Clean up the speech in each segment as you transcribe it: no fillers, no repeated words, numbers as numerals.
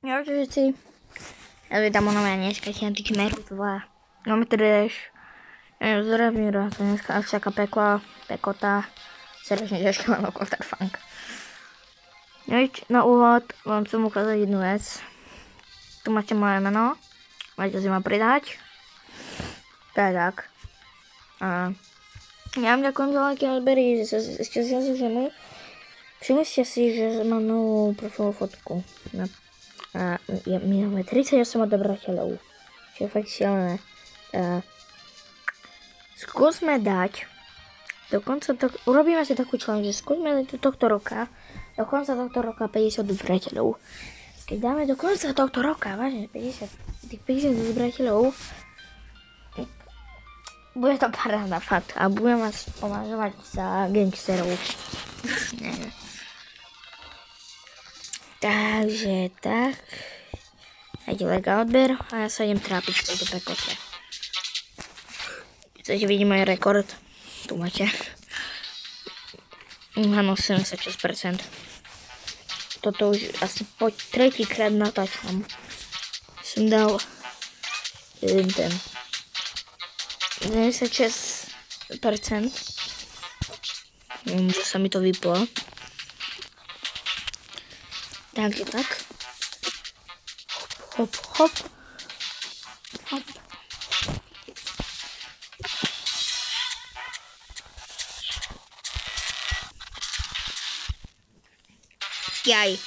Ja všetci. Ja vydám ono dneska si antičné rutva. Máme teda zdravím to dneska všaká pekota. Srdečne ťažké mám okolo funk. Na úvod vám chcem ukázať jednu vec. Tu máte moje meno. Máte si ma pridať. To je tak. A ja vám ďakujem za lajky a odbery, že ste si zemi. Všimnite si, že mám novú profilovú fotku. My máme 38 odobrateľov. Čo je fakt šialené. Skúsme dať urobíme si takú challenge, že skúsme dať tohto roka, do konca tohto roka 50 odobrateľov. Keď dáme do konca tohto roka, vážne, 50 odobrateľov, bude to paráda, fakt. A budem vás považovať za gangsterov. Takže tak. Dajte like a odber a ja sa idem trápiť v tejto pekote. Chcete vidieť môj rekord? Tu máte. Áno, 76%. Toto už asi po tretíkrát natáčam. Som dal 96%. Neviem, že sa mi to vyplo. Takže tak. Hop, hop. Hop. Jaj.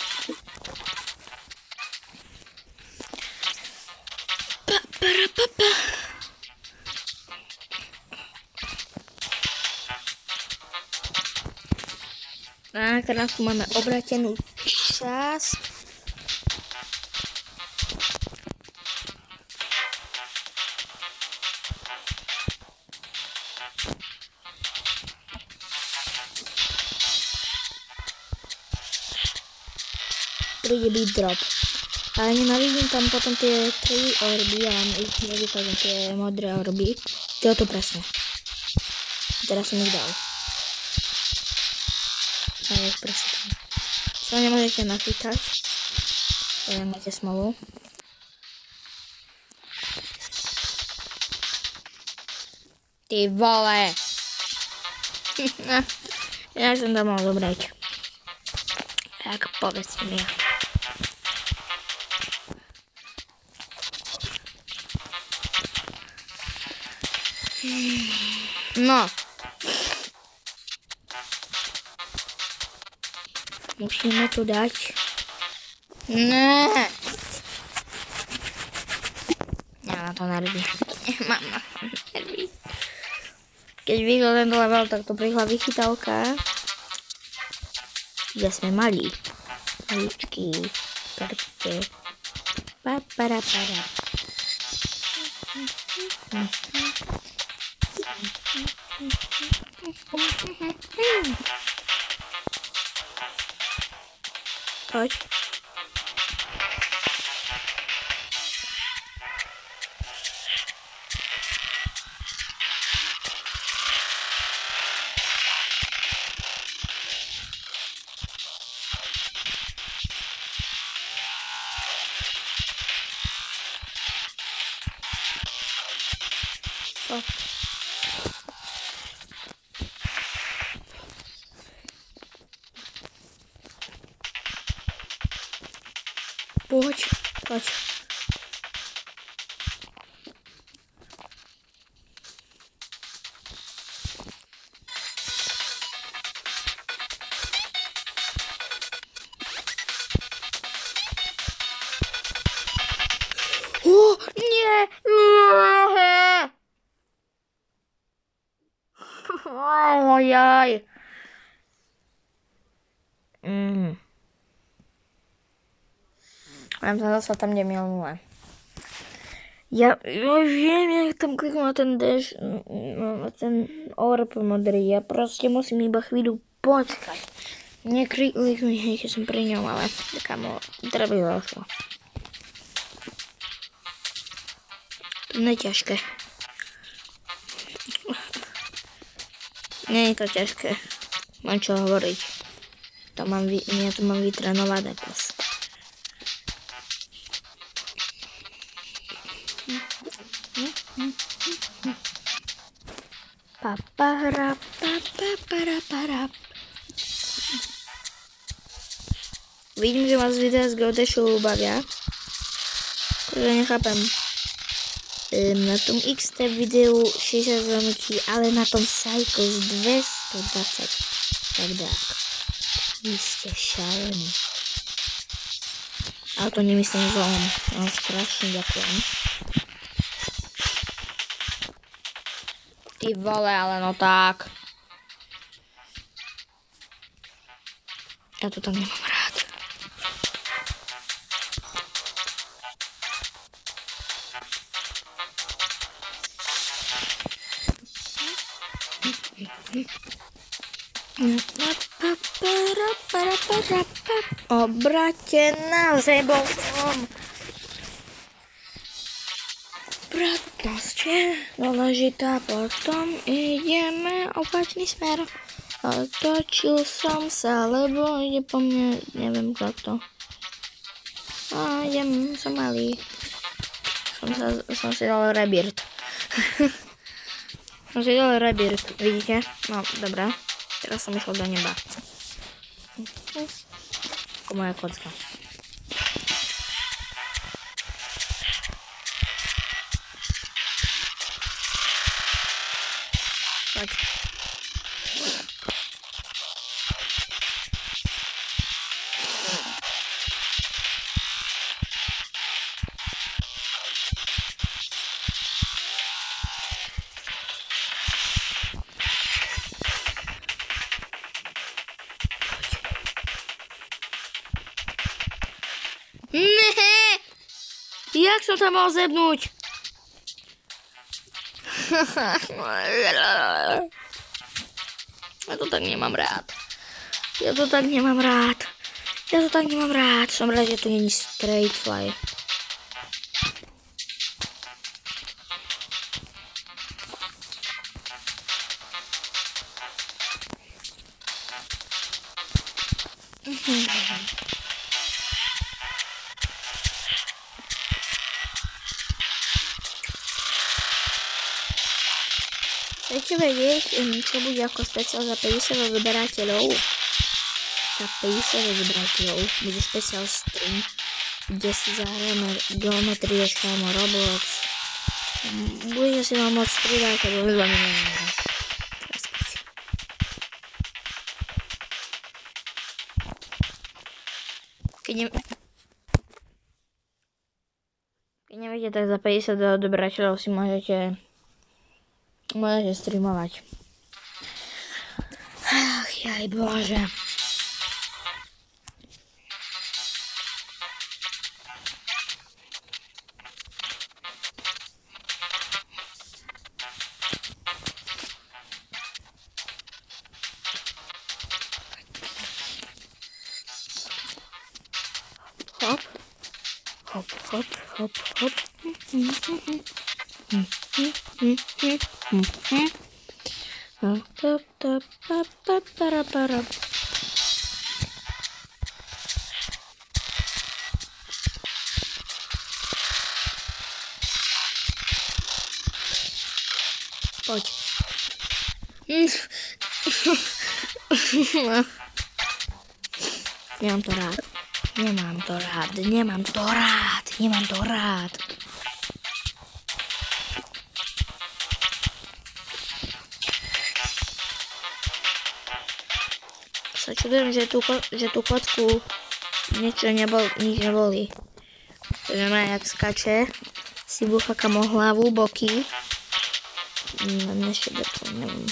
Pa. A teraz tu máme obratenú časť. Príde byť drop. Ale nenavidím tam potom tie 3 orby, ja vám ich nevypadám, tie modré orby. Toto presne. Teraz som ich dal. A je presne tam. Čo nemôžete nachytať. Máte smolu. Ty vole. Ja som to mal zobrať. Tak povedzte mi. No. Musíme tu dať. Ne. Ja na to nervy. Mám na to nervy. Keď vyšiel tento level, tak to prišla vychytávka. Že sme malí. Maličký. Prste. Para. Poď. Poď. Nie! Ojaj. Mám sa zase tam, kde miel 0. Ja viem, jak tam kliknú na ten dash, na ten orb modrý. Ja proste musím iba chvíľu počkať. Nekliknúť, keď som pri ňom, ale kamo, treba by došlo. To nie je ťažké. Nie je to ťažké. Mám čo hovoriť. Ja to mám vytrénovať ako. Papara, papara, para. Vidím, že vás videa z Geodašu bavia. Takže nechápem. Na tom XT videu 60 zhrnutí, ale na tom Cycles 220. Tak. Vy ste šalení. Ale to nemyslím zlom. No, strašne ďakujem. Ty vole, ale no tak. Ja to tak nemám rád. Obrátená zebom. Bratnosť je dôležitá, potom ideme opačný smer. Otočil som sa, lebo ide po mne, neviem kto to. Som malý. Som si dal rebirth. Som si dal rebirth, vidíte? No, dobré. Teraz som išiel do neba. Ako moja kocka. Poď. Jak som tam mal zebnúť? Ja to tak nemám rád. Som rád, že to není straight fly. Chcete vedieť, čo bude ako špeciál za 50 vyberateľov? Za 50 vyberateľov bude špeciál stream, kde si zahrajeme Geometry Dash Roblox. Budete si vám môcť pridať, alebo veľmi neviem. Keď neviete, tak za 50 odberateľov si môžete streamovať. Ach, jaj bože. Hop. Hop, hop, hop, hop. Poď. Nemám to rád. Sa čudujem, že tú kocku nič neboli. To znamená, jak skače, si búcha kamo hlavu, boky. Ešte to neviem.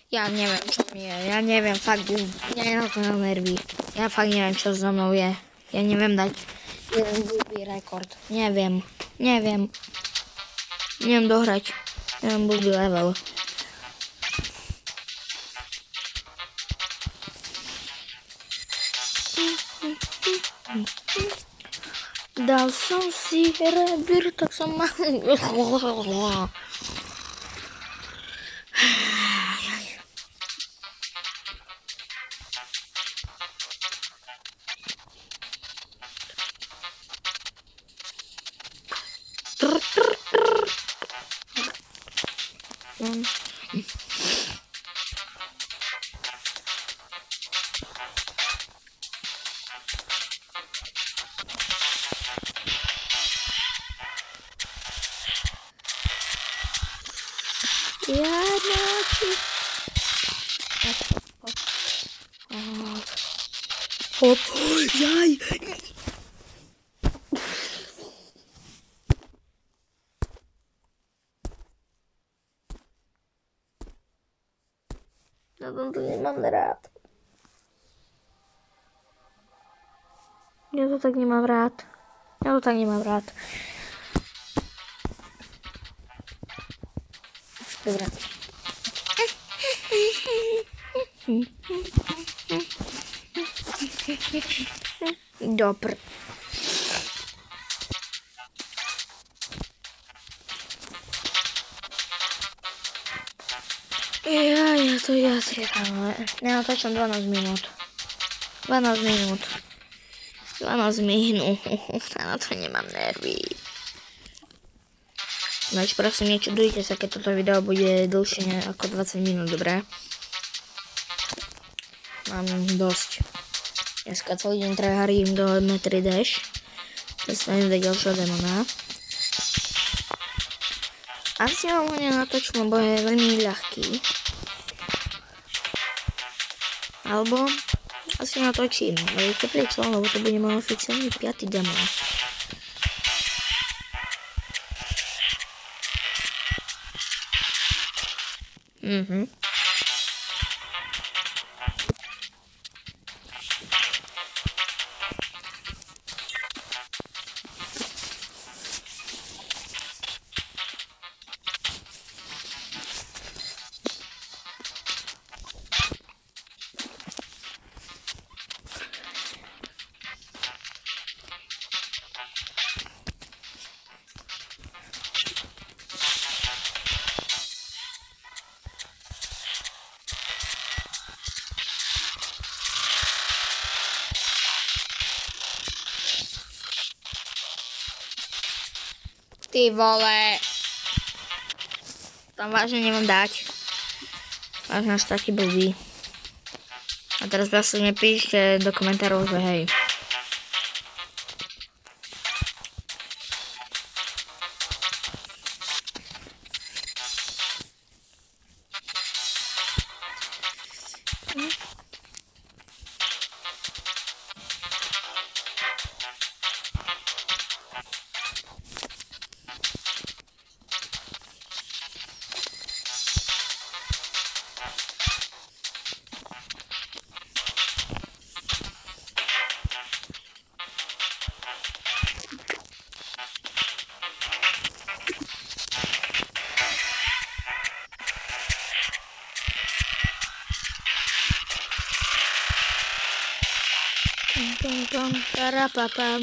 Ja neviem, čo mi je. Ja neviem, fakt, ja na to mám nervy. Ja fakt neviem, čo so mnou je. Ja neviem dať jeden blbý rekord. Neviem. Neviem dohrať. Neviem blbý level. Dal som si rebír, tak som mal... Hop, jaj! Ja to nemám rád. Ja to tak nemám rád. Dobre. Dobre. Ja si tam... Ja natočím 12 minút. 12 minút. Ja na to nemám nervy. Znači, prosím, nečudujte sa, keď toto video bude dlhšie ako 20 minút, dobré? Mám dosť. Dneska celý deň tryhardím do Metry Dash. Dostanem do ďalšieho demona. Asi vám ho nenatočím, lebo je veľmi ľahký. Alebo asi natočím, ale to prečo, lebo to bude môj oficiálny 5. demon. Ty vole. Tam vážne nemám dať. Vážne až taký blbý. A teraz zase nepíšte do komentárov, že hej. Parapapam.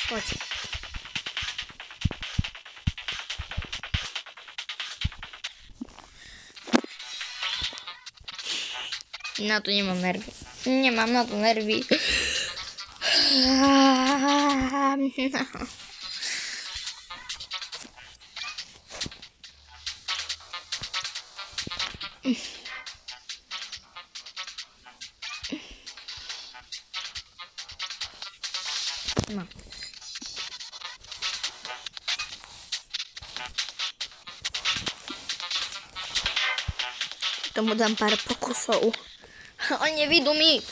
Poď. Na to nemám nervy. Nemám na to nervy. No. Tomu dám pár pokusov. On nevidomý.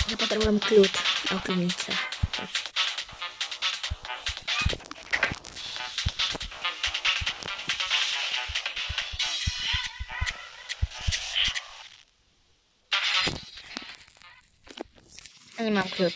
Ja potrebujem kľud a uklidniť sa. Ja nemám kľud.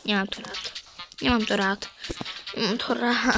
Nemám to rád. Nemám to rád. Nemám to rád.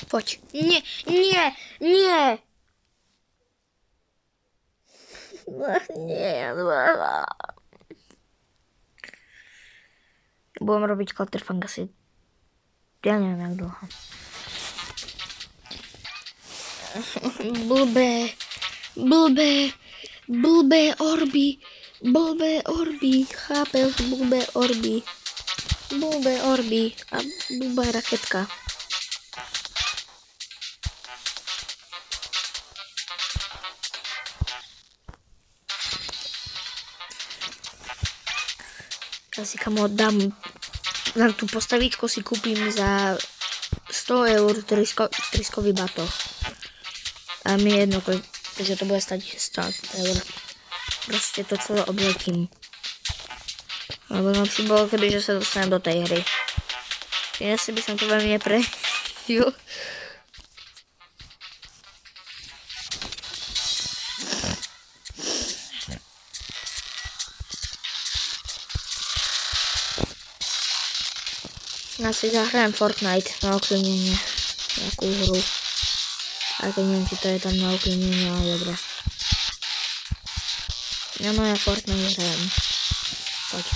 Poď. Nie, nie, nie. Nie. Budem robiť Clutterfang asi. Ja neviem, jak dlho. Blbé orby. Chápeš? Blbé orby. A blbá raketka. Ja si kamo dám na tú postavičku, si kúpim za 100 eur triskový batoh. A mi jedno, že to bude stať 100 eur. Proste to celé obletím. Lebo lepšie bolo, že sa dostanem do tej hry. Ja si by som to veľmi neprejil. Ja si zahrajem Fortnite na okľúnenie. Nejakú hru. A keď neviem, či to je tam na okľúnenie, ale dobre. Ja Fortnite hrajem. Poď.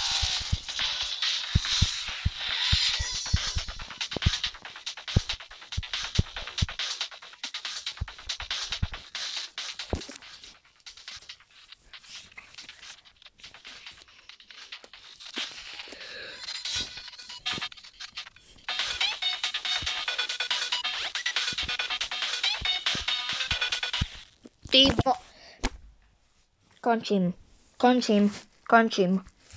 Končím.